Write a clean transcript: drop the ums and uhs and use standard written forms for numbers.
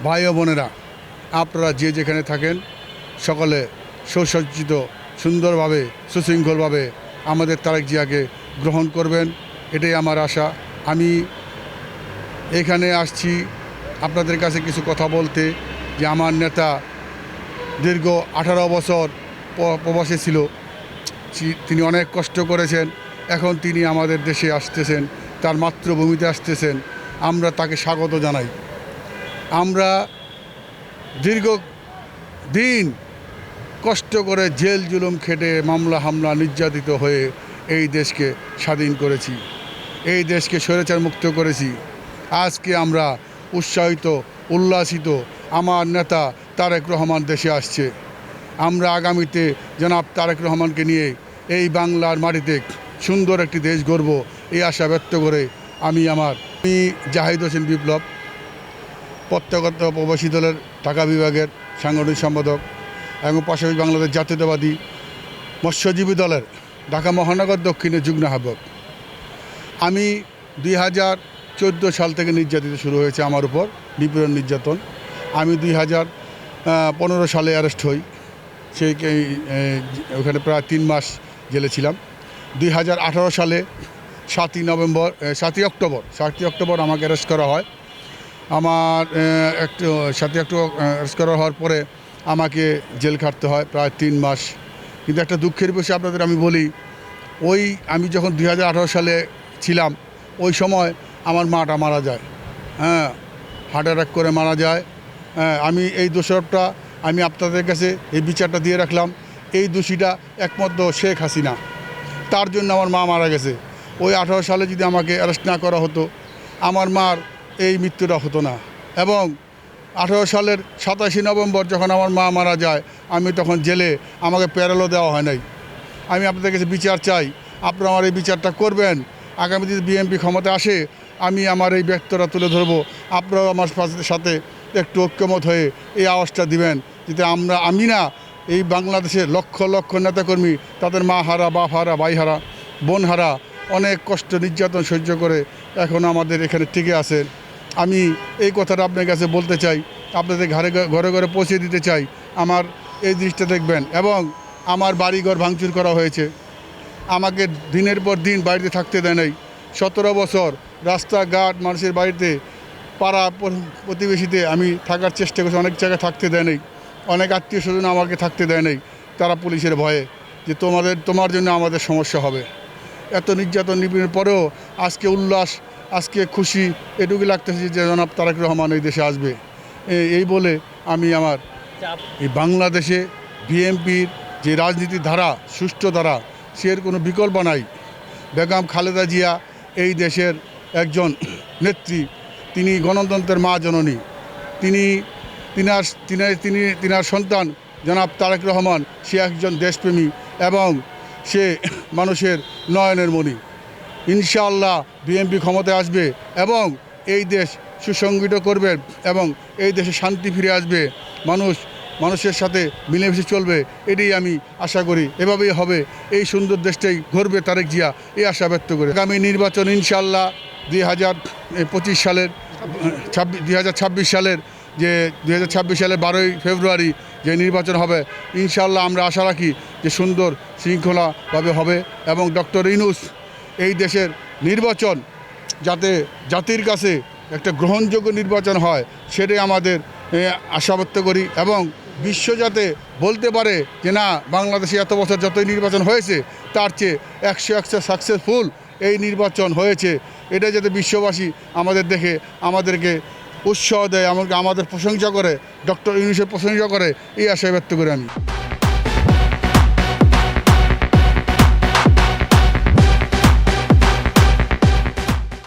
ভাই ও বোনেরা, আপনারা যে যেখানে থাকেন সকলে সুসজ্জিত সুন্দরভাবে সুশৃঙ্খলভাবে আমাদের তারেক জিয়াকে গ্রহণ করবেন, এটাই আমার আশা। আমি এখানে আসছি আপনাদের কাছে কিছু কথা বলতে, যে আমার নেতা দীর্ঘ 18 বছর প্রবাসে ছিল, তিনি অনেক কষ্ট করেছেন। এখন তিনি আমাদের দেশে আসতেছেন, তার মাতৃভূমিতে আসতেছেন। আমরা তাকে স্বাগত জানাই। আমরা দীর্ঘ দিন কষ্ট করে জেল জুলুম খেটে মামলা হামলা নির্যাতিত হয়ে এই দেশকে স্বাধীন করেছি, এই দেশকে স্বৈরাচার মুক্ত করেছি। আজকে আমরা উৎসাহিত উল্লাসিত, আমার নেতা তারেক রহমান দেশে আসছে। আমরা আগামীতে জনাব তারেক রহমানকে নিয়ে এই বাংলার মাটিতে সুন্দর একটি দেশ গড়ব, এই আশা ব্যক্ত করে আমি জাহিদ হোসেন বিপ্লব, প্রত্যেকত প্রবাসী দলের ঢাকা বিভাগের সাংগঠনিক সম্পাদক এবং পাশাপাশি বাংলাদেশ জাতীয়তাবাদী মৎস্যজীবী দলের ঢাকা মহানগর দক্ষিণের যুগ্ম আহ্বায়ক। আমি 2014 সাল থেকে নির্যাতিত শুরু হয়েছে আমার উপর নিপীড়ন নির্যাতন। আমি 2015 সালে অ্যারেস্ট হই, সেই ওখানে প্রায় 3 মাস জেলে ছিলাম। 2018 সালে 7ই অক্টোবর আমাকে অ্যারেস্ট করা হয়। আমার 7ই অক্টোবর অ্যারেস্ট করা হওয়ার পরে আমাকে জেল খাটতে হয় প্রায় 3 মাস। কিন্তু একটা দুঃখের বিষয় আপনাদের আমি বলি, আমি যখন 2018 সালে ছিলাম, ওই সময় আমার মাটা মারা যায়, হার্ট অ্যাটাক করে মারা যায়। আমি এই দোষরটা আমি আপনাদের কাছে এই বিচারটা দিয়ে রাখলাম। এই দোষীটা একমাত্র শেখ হাসিনা, তার জন্য আমার মা মারা গেছে। ওই 18 সালে যদি আমাকে অ্যারেস্ট না করা হতো, আমার মার এই মৃত্যুটা হতো না। এবং 18 সালের 27 নভেম্বর যখন আমার মা মারা যায়, আমি তখন জেলে, আমাকে প্যারোলও দেওয়া হয় নাই। আমি আপনাদের কাছে বিচার চাই, আপনারা আমার এই বিচারটা করবেন। আগামী দিনে বিএনপি ক্ষমতা আসে, আমি আমার এই ব্যক্তরা তুলে ধরবো, আপনারাও আমার সাথে একটু ঐক্যমত হয়ে এই আওয়াজটা দিবেন, যাতে আমি না, এই বাংলাদেশের লক্ষ লক্ষ নেতাকর্মী তাদের মা হারা, বাপ হারা, ভাই হারা, বোন হারা অনেক কষ্ট নির্যাতন সহ্য করে এখন আমাদের এখানে টিকে আছেন। আমি এই কথাটা আপনার কাছে বলতে চাই, আপনাদের ঘরে ঘরে পৌঁছে দিতে চাই। আমার এই জিনিসটা দেখবেন। এবং আমার বাড়িঘর ভাঙচুর করা হয়েছে, আমাকে দিনের পর দিন বাড়িতে থাকতে দেয় নাই। 17 বছর রাস্তাঘাট মানুষের বাড়িতে, পাড়া প্রতিবেশীতে আমি থাকার চেষ্টা করছি, অনেক জায়গায় থাকতে দেয় নাই। অনেক আত্মীয় স্বজন আমাকে থাকতে দেয় নাই, তারা পুলিশের ভয়ে, যে তোমার জন্য আমাদের সমস্যা হবে। এত নির্যাতন নিপীড়নের পরেও আজকে উল্লাস, আজকে খুশি এটুকু লাগতেছে যে জনাব তারেক রহমান এই দেশে আসবে। এই বলে আমি এই বাংলাদেশে বিএনপির যে রাজনীতির ধারা, সুষ্ঠু ধারা, সের কোনো বিকল্প নাই। বেগম খালেদা জিয়া এই দেশের একজন নেত্রী, তিনি গণতন্ত্রের মা জননী। তিনার সন্তান জনাব তারেক রহমান, সে একজন দেশপ্রেমী এবং সে মানুষের নয়নের মণি। ইনশাআল্লাহ বিএনপি ক্ষমতায় আসবে এবং এই দেশ সুসংগঠিত করবে এবং এই দেশে শান্তি ফিরে আসবে, মানুষের সাথে মিলেমিশে চলবে, এটাই আমি আশা করি। এভাবেই হবে, এই সুন্দর দেশটাই গড়বে তারেক জিয়া, এই আশা ব্যক্ত করে আগামী নির্বাচন ইনশাআল্লাহ 2025 সালের 2026 সালের 12ই ফেব্রুয়ারি যে নির্বাচন হবে, ইনশাআল্লাহ আমরা আশা রাখি যে সুন্দর শৃঙ্খলাভাবে হবে এবং ডক্টর ইউনূস এই দেশের নির্বাচন যাতে জাতির কাছে একটা গ্রহণযোগ্য নির্বাচন হয়, সেটাই আমাদের আশা ব্যক্ত করি। এবং বিশ্ব যাতে বলতে পারে যে না, বাংলাদেশে এত বছর যতই নির্বাচন হয়েছে তার চেয়ে 100 সাকসেসফুল এই নির্বাচন হয়েছে, এটা যাতে বিশ্ববাসী আমাদের দেখে আমাদেরকে উৎসাহ দেয়, আমাদের প্রশংসা করে, ডক্টর ইউনূসের প্রশংসা করে, এই আশা ব্যক্ত করি আমি।